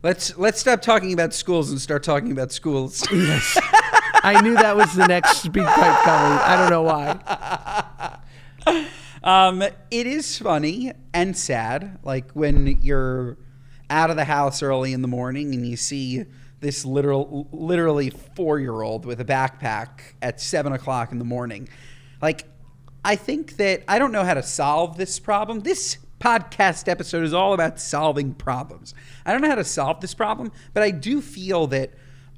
Let's stop talking about schools and start talking about schools. Yes. I knew that was the next speak pipe coming. I don't know why. It is funny and sad, like when you're out of the house early in the morning and you see this literally 4-year-old with a backpack at 7 o'clock in the morning. Like, I think that I don't know how to solve this problem. This podcast episode is all about solving problems. I don't know how to solve this problem, but I do feel that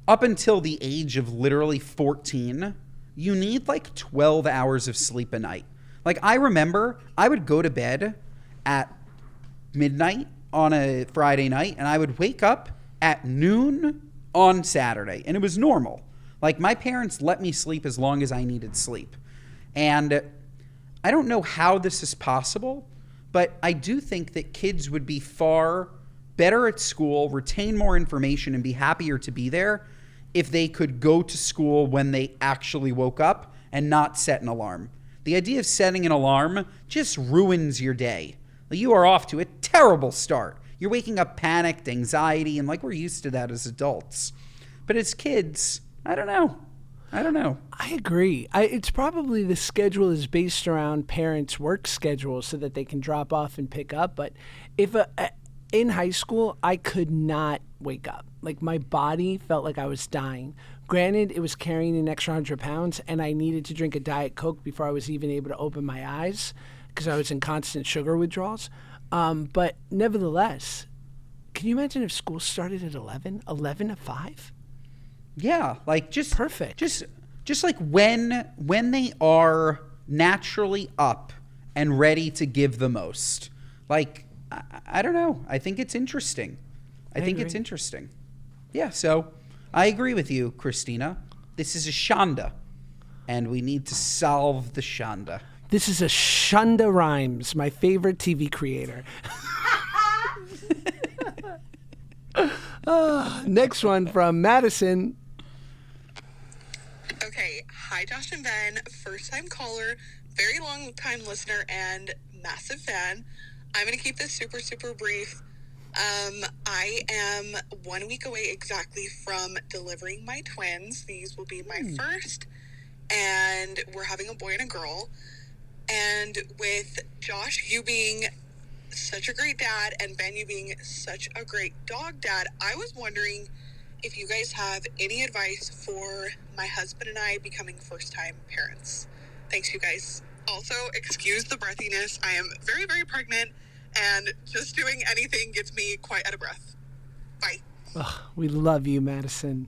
up until the age of literally 14, you need like 12 hours of sleep a night. Like, I remember I would go to bed at midnight on a Friday night, and I would wake up at noon on Saturday, and it was normal. Like, my parents let me sleep as long as I needed sleep. And I don't know how this is possible, but I do think that kids would be far better at school, retain more information, and be happier to be there if they could go to school when they actually woke up and not set an alarm. The idea of setting an alarm just ruins your day. You are off to a terrible start. You're waking up panicked, anxiety, and like we're used to that as adults. But as kids, I don't know. I agree. It's probably the schedule is based around parents' work schedules so that they can drop off and pick up. But if in high school, I could not wake up. Like, my body felt like I was dying. Granted, it was carrying an extra 100 pounds, and I needed to drink a Diet Coke before I was even able to open my eyes because I was in constant sugar withdrawals. But nevertheless, can you imagine if school started at 11 to 5? Yeah, like just perfect. Just like when they are naturally up and ready to give the most. Like, I don't know. I think it's interesting. I think it's interesting. Yeah, so I agree with you, Christina. This is a shanda, and we need to solve the shanda. This is a Shonda Rhimes, my favorite TV creator. Next one from Madison. Okay, hi Josh and Ben, first time caller, very long time listener, and massive fan. I'm going to keep this super, super brief. I am 1 week away exactly from delivering my twins. These will be my first, and we're having a boy and a girl. And with Josh, you being such a great dad, and Ben, you being such a great dog dad, I was wondering if you guys have any advice for my husband and I becoming first-time parents. Thanks, you guys. Also, excuse the breathiness. I am very, very pregnant, and just doing anything gets me quite out of breath. Bye. Ugh, we love you, Madison.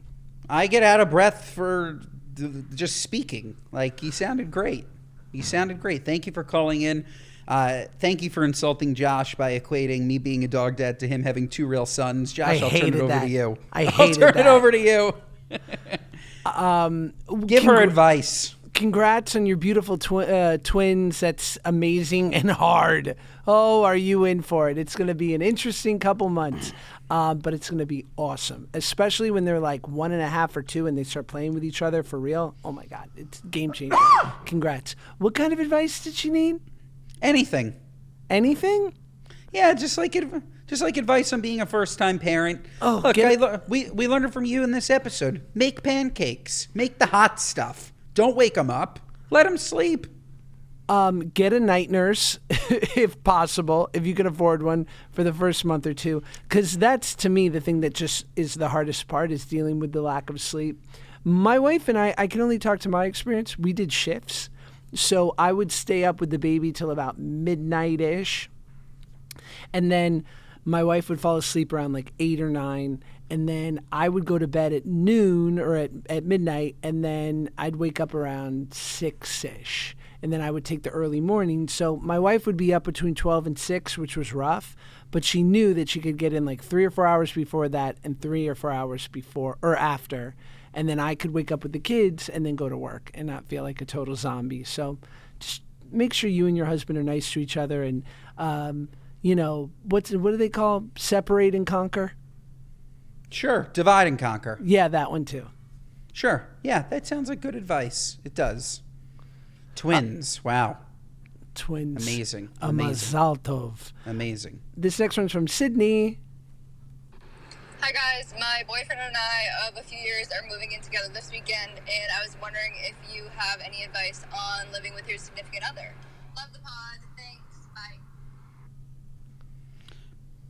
I get out of breath for just speaking. Like, you sounded great. Thank you for calling in. Thank you for insulting Josh by equating me being a dog dad to him having 2 real sons. Josh, I'll turn it over to you. I'll turn it over to you. Give her advice. Congrats on your beautiful twins. That's amazing and hard. Oh, are you in for it? It's going to be an interesting couple months, but it's going to be awesome, especially when they're like 1.5 or 2 and they start playing with each other for real. Oh, my God. It's game changer. Congrats. What kind of advice did she need? Anything. Anything? Yeah, just like advice on being a first-time parent. Oh, look, we learned it from you in this episode. Make pancakes. Make the hot stuff. Don't wake them up. Let them sleep. Get a night nurse, if possible, if you can afford one for the first month or 2. Because that's, to me, the thing that just is the hardest part is dealing with the lack of sleep. My wife and I can only talk to my experience. We did shifts. So I would stay up with the baby till about midnight-ish. And then my wife would fall asleep around like 8 or 9. And then I would go to bed at noon or at midnight. And then I'd wake up around 6-ish. And then I would take the early morning. So my wife would be up between 12 and 6, which was rough. But she knew that she could get in like 3 or 4 hours before that and 3 or 4 hours before or after. And then I could wake up with the kids and then go to work and not feel like a total zombie. So just make sure you and your husband are nice to each other. And, what do they call separate and conquer? Sure. Divide and conquer. Yeah, that one too. Sure. Yeah, that sounds like good advice. It does. Twins. Wow. Twins. Amazing. A Amazing. mazal tov. Amazing. This next one's from Sydney. Hi guys, my boyfriend and I of a few years are moving in together this weekend, and I was wondering if you have any advice on living with your significant other. Love the pod. Thanks. Bye.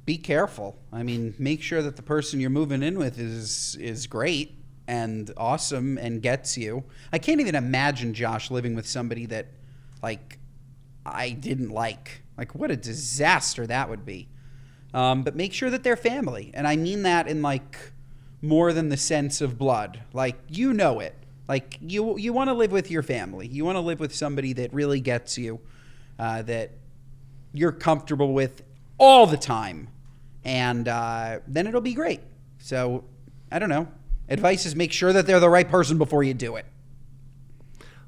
Be careful. I mean, make sure that the person you're moving in with is great and awesome and gets you. I can't even imagine Josh living with somebody that, like, I didn't like. Like, what a disaster that would be. But make sure that they're family. And I mean that in, like, more than the sense of blood. Like, you know it. Like, you want to live with your family. You want to live with somebody that really gets you, that you're comfortable with all the time. And then it'll be great. So, I don't know. Advice is make sure that they're the right person before you do it.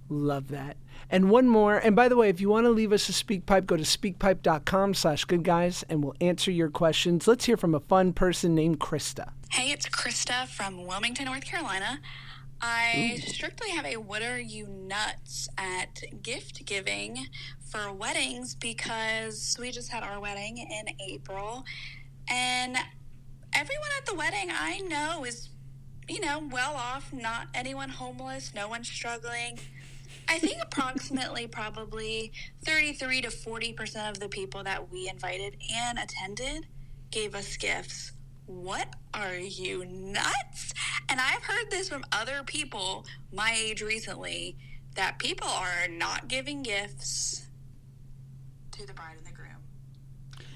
Love that. And one more. And by the way, if you want to leave us a speak pipe, go to speakpipe.com/goodguys and we'll answer your questions. Let's hear from a fun person named Krista. Hey, it's Krista from Wilmington, North Carolina. I strictly have a what are you nuts at gift giving for weddings because we just had our wedding in April. And everyone at the wedding I know is, well off, not anyone homeless, no one struggling. I think approximately probably 33 to 40% of the people that we invited and attended gave us gifts. What are you nuts? And I've heard this from other people my age recently, that people are not giving gifts to the bride and the groom.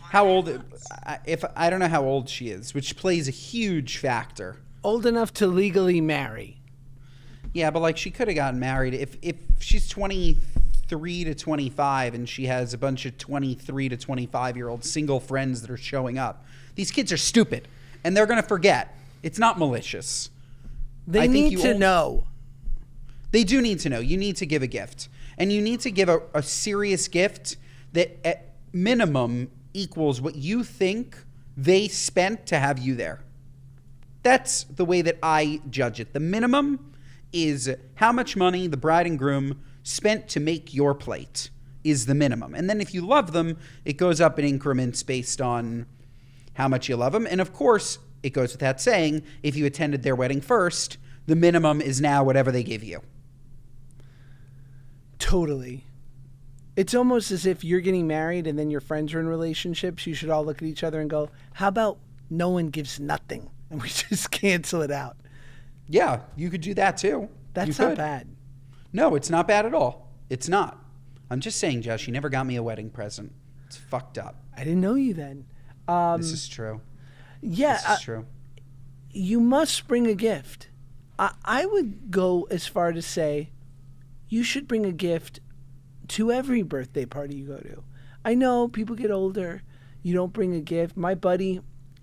How old? I don't know how old she is, which plays a huge factor. Old enough to legally marry. Yeah, but like she could have gotten married if she's 23 to 25 and she has a bunch of 23 to 25-year-old single friends that are showing up. These kids are stupid, and they're going to forget. It's not malicious. They need to know. They do need to know. You need to give a gift. And you need to give a serious gift that at minimum equals what you think they spent to have you there. That's the way that I judge it. The minimum is how much money the bride and groom spent to make your plate is the minimum. And then if you love them, it goes up in increments based on how much you love them. And of course, it goes without saying, if you attended their wedding first, the minimum is now whatever they give you. Totally. It's almost as if you're getting married and then your friends are in relationships. You should all look at each other and go, how about no one gives nothing and we just cancel it out? Yeah, you could do that too. That's not bad. No, it's not bad at all. It's not. I'm just saying, Josh, you never got me a wedding present. It's fucked up. I didn't know you then. This is true. Yeah. This is true. You must bring a gift. I would go as far to say you should bring a gift to every birthday party you go to. I know people get older. You don't bring a gift. My buddy,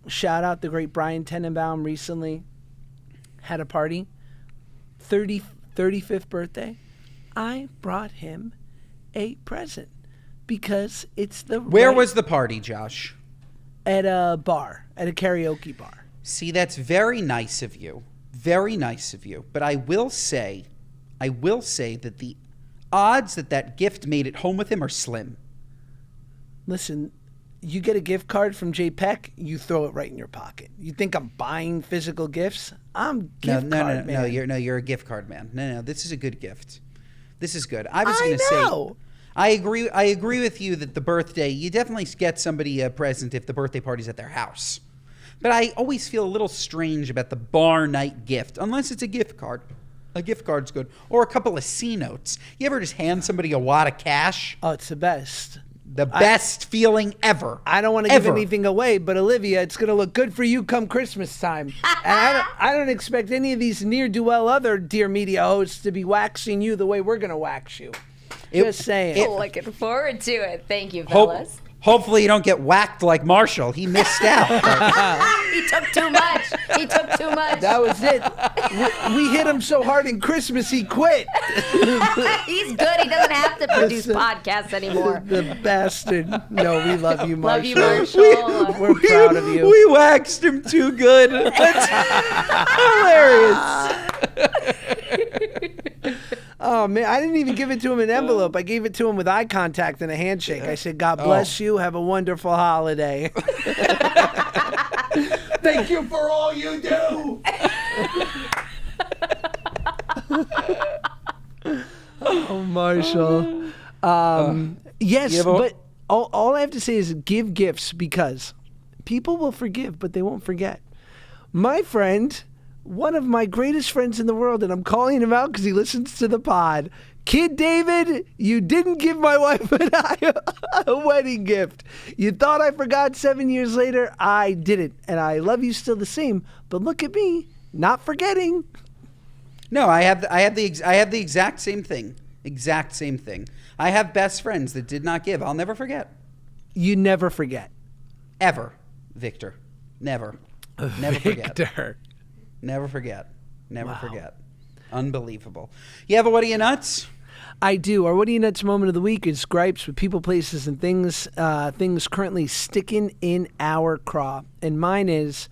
shout out the great Brian Tenenbaum, recently had a party. 35th birthday, I brought him a present because it's the Where was the party, Josh? At a bar, at a karaoke bar. See, that's very nice of you. Very nice of you. But I will say that the odds that gift made it home with him are slim. Listen, you get a gift card from Peck, you throw it right in your pocket. You think I'm buying physical gifts? I'm gift card man. You're a gift card man. No, this is a good gift. This is good. I was going to say, I agree with you that the birthday, you definitely get somebody a present if the birthday party's at their house. But I always feel a little strange about the bar night gift, unless it's a gift card. A gift card's good. Or a couple of C notes. You ever just hand somebody a wad of cash? Oh, it's the best. The best feeling ever. I don't want to give anything away, but Olivia, it's going to look good for you come Christmas time. And I don't expect any of these near-do-well other Dear Media hosts to be waxing you the way we're going to wax you. Just saying. Looking forward to it. Thank you, fellas. Hopefully you don't get whacked like Marshall. He missed out. He took too much. That was it. We hit him so hard in Christmas, he quit. He's good. He doesn't have to produce podcasts anymore. The bastard. No, we love you, Marshall. Love you, Marshall. We're proud of you. We waxed him too good. That's hilarious. Oh, man, I didn't even give it to him in an envelope. I gave it to him with eye contact and a handshake. I said, God bless you. Have a wonderful holiday. Thank you for all you do. Oh, Marshall. Yes, but all I have to say is give gifts because people will forgive, but they won't forget. My friend, one of my greatest friends in the world, and I'm calling him out because he listens to the pod. Kid David, you didn't give my wife and I a wedding gift. You thought I forgot 7 years later. I didn't, and I love you still the same. But look at me, not forgetting. No, I have the exact same thing. Exact same thing. I have best friends that did not give. I'll never forget. You never forget. Ever, Victor. Never. Never forget. Victor. Never forget. Never forget. Unbelievable. You have a What Are You Nuts? I do. Our What Are You Nuts moment of the week is gripes with people, places, and things currently sticking in our craw. And mine is,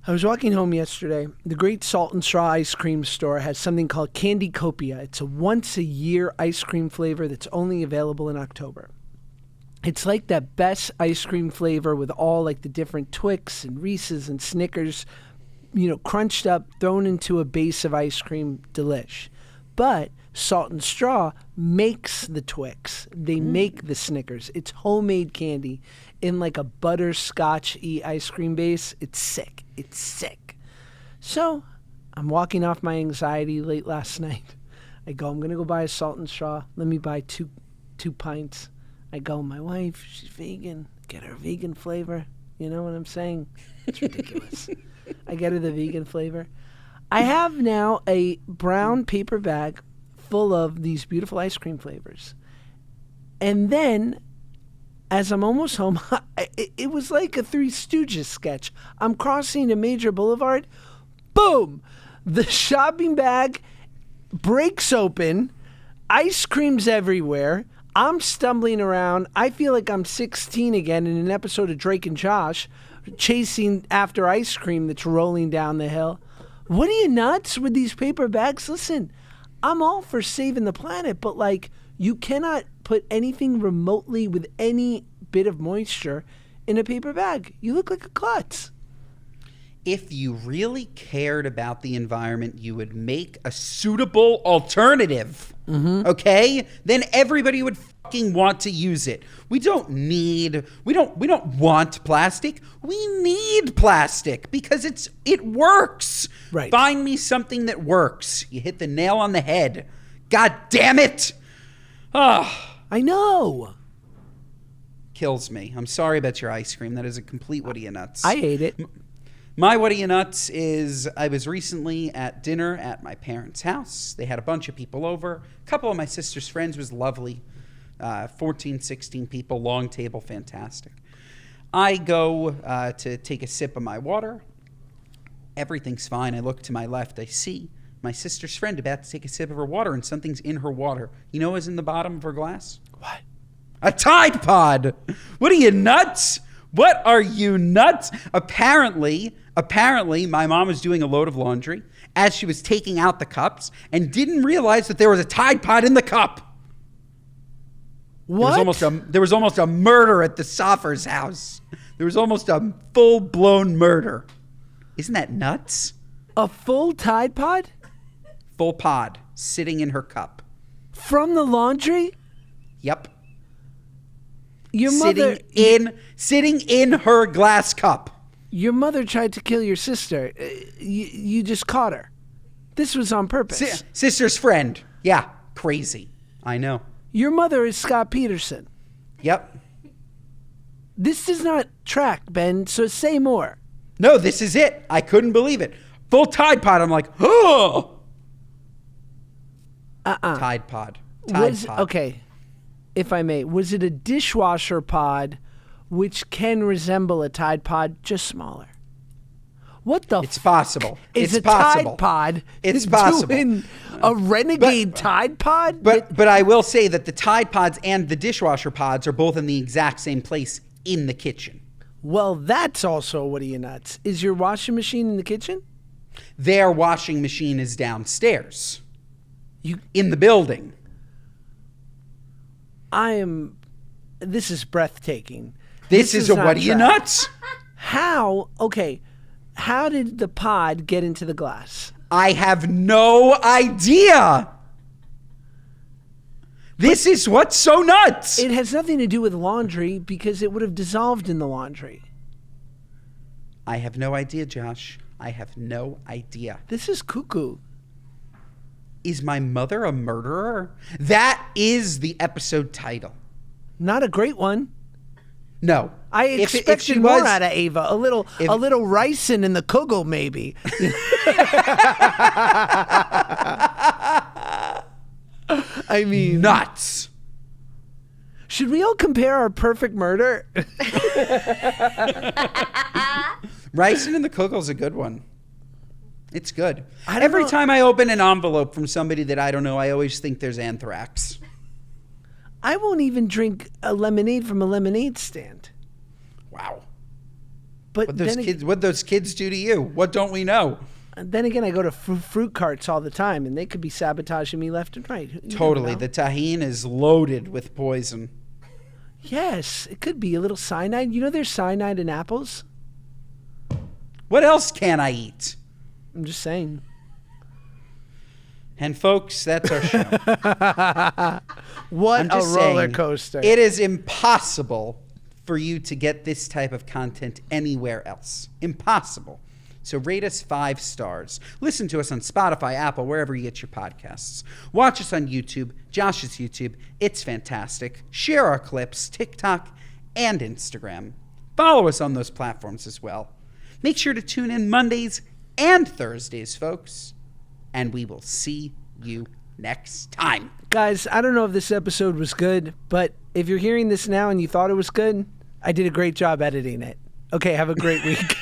I was walking home yesterday. The great Salt and Straw ice cream store has something called Candy Copia. It's a once-a-year ice cream flavor that's only available in October. It's like that best ice cream flavor with all like the different Twix and Reese's and Snickers, crunched up, thrown into a base of ice cream, delish. But Salt and Straw makes the Twix. They make the Snickers. It's homemade candy in like a butterscotch-y ice cream base. It's sick. It's sick. So I'm walking off my anxiety late last night. I go, I'm going to go buy a Salt and Straw. Let me buy two pints. I go, my wife, she's vegan. Get her vegan flavor. You know what I'm saying? It's ridiculous. I get her the vegan flavor. I have now a brown paper bag full of these beautiful ice cream flavors. And then, as I'm almost home, it was like a Three Stooges sketch. I'm crossing a major boulevard. Boom! The shopping bag breaks open. Ice cream's everywhere. I'm stumbling around. I feel like I'm 16 again in an episode of Drake and Josh, chasing after ice cream that's rolling down the hill. What are you nuts with these paper bags? Listen, I'm all for saving the planet, but like you cannot put anything remotely with any bit of moisture in a paper bag. You look like a klutz. If you really cared about the environment, you would make a suitable alternative. Okay? Then everybody would fucking want to use it. We don't want plastic. We need plastic because it works. Right. Find me something that works. You hit the nail on the head. God damn it. I know. Kills me. I'm sorry about your ice cream. That is a complete What Are You Nuts. I ate it. My What Are You Nuts is I was recently at dinner at my parents' house. They had a bunch of people over. A couple of my sister's friends was lovely. 14, 16 people, long table, fantastic. I go to take a sip of my water. Everything's fine. I look to my left. I see My sister's friend about to take a sip of her water, and something's in her water. You know what's in the bottom of her glass? What? A Tide Pod. What are you, nuts? What are you, nuts? Apparently, my mom was doing a load of laundry as she was taking out the cups and didn't realize that there was a Tide Pod in the cup. What? There was almost a murder at the Soffer's house. There was almost a full-blown murder. Isn't that nuts? A full Tide Pod? Full pod sitting in her cup. From the laundry? Yep. Your mother sitting in her glass cup. Your mother tried to kill your sister. You just caught her. This was on purpose. Sister's friend. Yeah, crazy. I know. Your mother is Scott Peterson. Yep. This does not track, Ben, so say more. No, this is it. I couldn't believe it. Full Tide Pod. I'm like, oh. Tide Pod. Tide Pod. Okay, if I may, was it a dishwasher pod which can resemble a Tide Pod, just smaller? What the It's possible. Is it's a possible. Tide Pod It's possible. doing a renegade Tide Pod? But I will say that the Tide Pods and the dishwasher pods are both in the exact same place in the kitchen. Well, that's also what are you nuts? Is your washing machine in the kitchen? Their washing machine is downstairs. In the building. This is breathtaking. This is a not what are you track. nuts? How did the pod get into the glass? I have no idea. This is what's so nuts. It has nothing to do with laundry because it would have dissolved in the laundry. I have no idea, Josh. I have no idea. This is cuckoo. Is my mother a murderer? That is the episode title. Not a great one. No. I If expected she more was- out of Ava. A little ricin in the kugel, maybe. I mean, Nuts. should we all compare our perfect murder? Ricin in the Kugel's a good one. It's good. I don't Every know. time I open an envelope from somebody that I don't know, I always think there's anthrax. I won't even drink a lemonade from a lemonade stand. Wow. But What'd those kids do to you? What don't we know? then again, I go to fruit carts all the time, and they could be sabotaging me left and right. You never Totally. know. The tahine is loaded with poison. Yes, it could be a little cyanide. You know there's cyanide in apples? What else can I eat? I'm just saying. And folks, that's our show. What I'm a just roller saying, coaster. It is impossible for you to get this type of content anywhere else. Impossible. So rate us 5 stars. Listen to us on Spotify, Apple, wherever you get your podcasts. Watch us on YouTube, Josh's YouTube. It's fantastic. Share our clips, TikTok and Instagram. Follow us on those platforms as well. Make sure to tune in Mondays and Thursdays, folks. And we will see you next time. Guys, I don't know if this episode was good, but if you're hearing this now and you thought it was good, I did a great job editing it. Okay, have a great week.